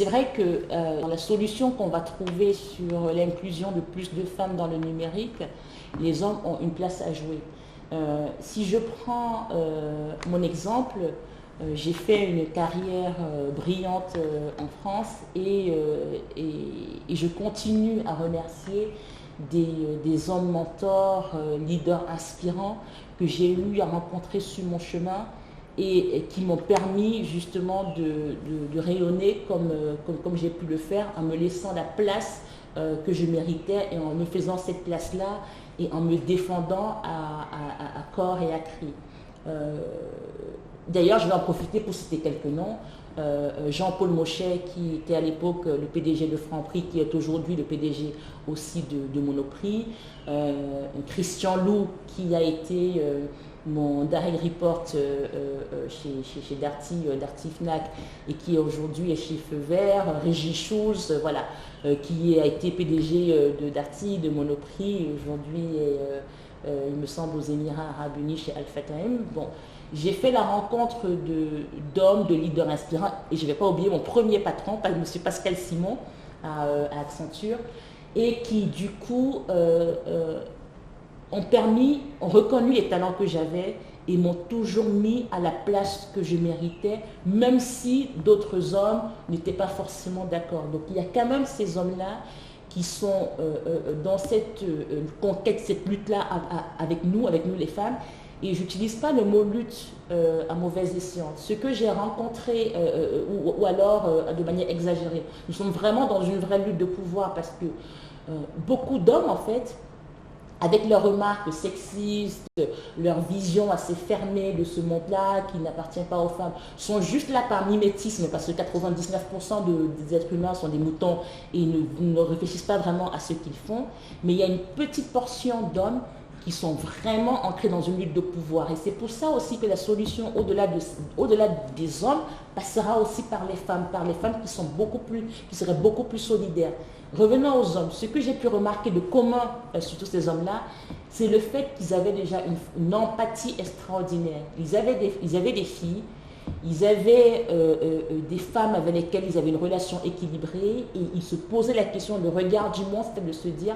c'est vrai que la solution qu'on va trouver sur l'inclusion de plus de femmes dans le numérique, les hommes ont une place à jouer. Si je prends mon exemple, j'ai fait une carrière brillante en France et je continue à remercier des hommes mentors, leaders inspirants que j'ai eu à rencontrer sur mon chemin et qui m'ont permis justement de rayonner comme j'ai pu le faire en me laissant la place que je méritais et en me faisant cette place-là et en me défendant à corps et à cri. D'ailleurs, je vais en profiter pour citer quelques noms. Jean-Paul Mochet, qui était à l'époque le PDG de Franprix, qui est aujourd'hui le PDG aussi de Monoprix. Christian Loup, qui a été mon direct report chez Darty Fnac et qui aujourd'hui est chez Feu Vert. Régis Schulz, voilà, qui a été PDG de Darty, de Monoprix, aujourd'hui il me semble aux Émirats Arabes Unis chez Alpha Time. Bon, j'ai fait la rencontre d'hommes, de leaders inspirants, et je ne vais pas oublier mon premier patron, M. Pascal Simon, à Accenture, et qui du coup ont reconnu les talents que j'avais et m'ont toujours mis à la place que je méritais, même si d'autres hommes n'étaient pas forcément d'accord. Donc il y a quand même ces hommes-là qui sont dans cette conquête, cette lutte-là avec nous les femmes. Et je n'utilise pas le mot lutte à mauvais escient. Ce que j'ai rencontré, ou alors de manière exagérée, nous sommes vraiment dans une vraie lutte de pouvoir parce que beaucoup d'hommes, en fait, avec leurs remarques sexistes, leur vision assez fermée de ce monde-là qui n'appartient pas aux femmes, sont juste là par mimétisme parce que 99% des êtres humains sont des moutons et ne réfléchissent pas vraiment à ce qu'ils font. Mais il y a une petite portion d'hommes qui sont vraiment ancrés dans une lutte de pouvoir. Et c'est pour ça aussi que la solution, au-delà des hommes, passera aussi par les femmes qui seraient beaucoup plus solidaires. Revenons aux hommes. Ce que j'ai pu remarquer de commun sur tous ces hommes-là, c'est le fait qu'ils avaient déjà une empathie extraordinaire. Ils avaient des filles, ils avaient des femmes avec lesquelles ils avaient une relation équilibrée et ils se posaient la question, le regard du monde, c'était de se dire,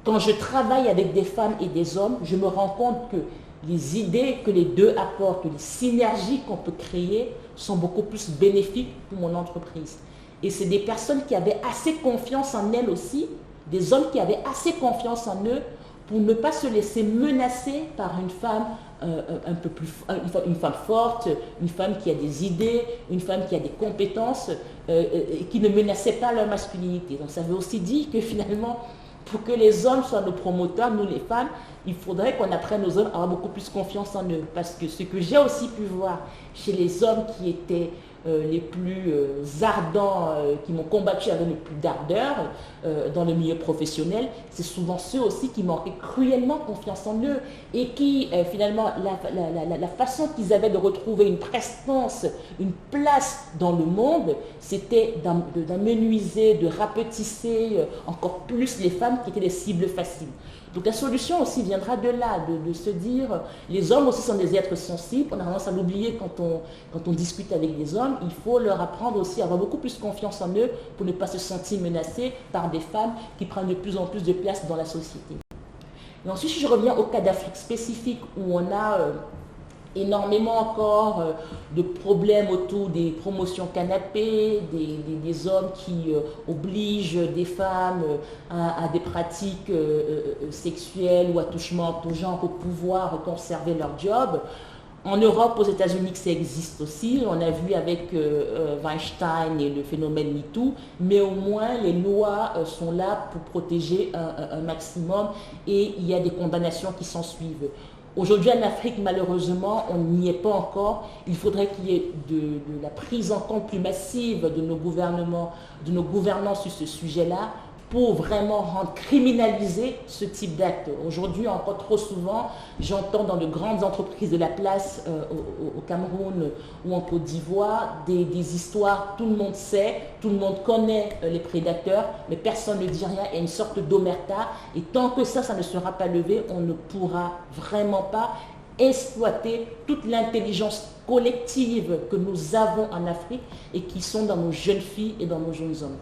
quand je travaille avec des femmes et des hommes, je me rends compte que les idées que les deux apportent, les synergies qu'on peut créer sont beaucoup plus bénéfiques pour mon entreprise. Et c'est des personnes qui avaient assez confiance en elles aussi, des hommes qui avaient assez confiance en eux pour ne pas se laisser menacer par une femme une femme forte, une femme qui a des idées, une femme qui a des compétences et qui ne menaçait pas leur masculinité. Donc ça veut aussi dire que finalement, pour que les hommes soient nos promoteurs, nous les femmes, il faudrait qu'on apprenne aux hommes à avoir beaucoup plus confiance en eux. Parce que ce que j'ai aussi pu voir chez les hommes qui étaient les plus ardents, qui m'ont combattu avec le plus d'ardeur dans le milieu professionnel, c'est souvent ceux aussi qui manquaient cruellement confiance en eux et qui finalement la façon qu'ils avaient de retrouver une prestance, une place dans le monde, c'était d'amenuiser, de rapetisser encore plus les femmes qui étaient des cibles faciles. Donc la solution aussi viendra de là, de se dire, les hommes aussi sont des êtres sensibles, on a tendance à l'oublier quand on discute avec des hommes, il faut leur apprendre aussi à avoir beaucoup plus confiance en eux pour ne pas se sentir menacés par des femmes qui prennent de plus en plus de place dans la société. Et ensuite, si je reviens au cas d'Afrique spécifique où on a énormément encore de problèmes autour des promotions canapé, des hommes qui obligent des femmes à des pratiques sexuelles ou attouchements au genre pour pouvoir conserver leur job. En Europe, aux États-Unis, ça existe aussi. On a vu avec Weinstein et le phénomène MeToo, mais au moins les lois sont là pour protéger un maximum et il y a des condamnations qui s'en suivent. Aujourd'hui en Afrique, malheureusement, on n'y est pas encore. Il faudrait qu'il y ait de la prise en compte plus massive de nos gouvernements, de nos gouvernants sur ce sujet-là pour vraiment rendre criminalisé ce type d'acte. Aujourd'hui, encore trop souvent, j'entends dans de grandes entreprises de la place au Cameroun ou en Côte d'Ivoire des histoires, tout le monde sait, tout le monde connaît les prédateurs, mais personne ne dit rien, il y a une sorte d'omerta, et tant que ça ne sera pas levé, on ne pourra vraiment pas exploiter toute l'intelligence collective que nous avons en Afrique et qui sont dans nos jeunes filles et dans nos jeunes hommes.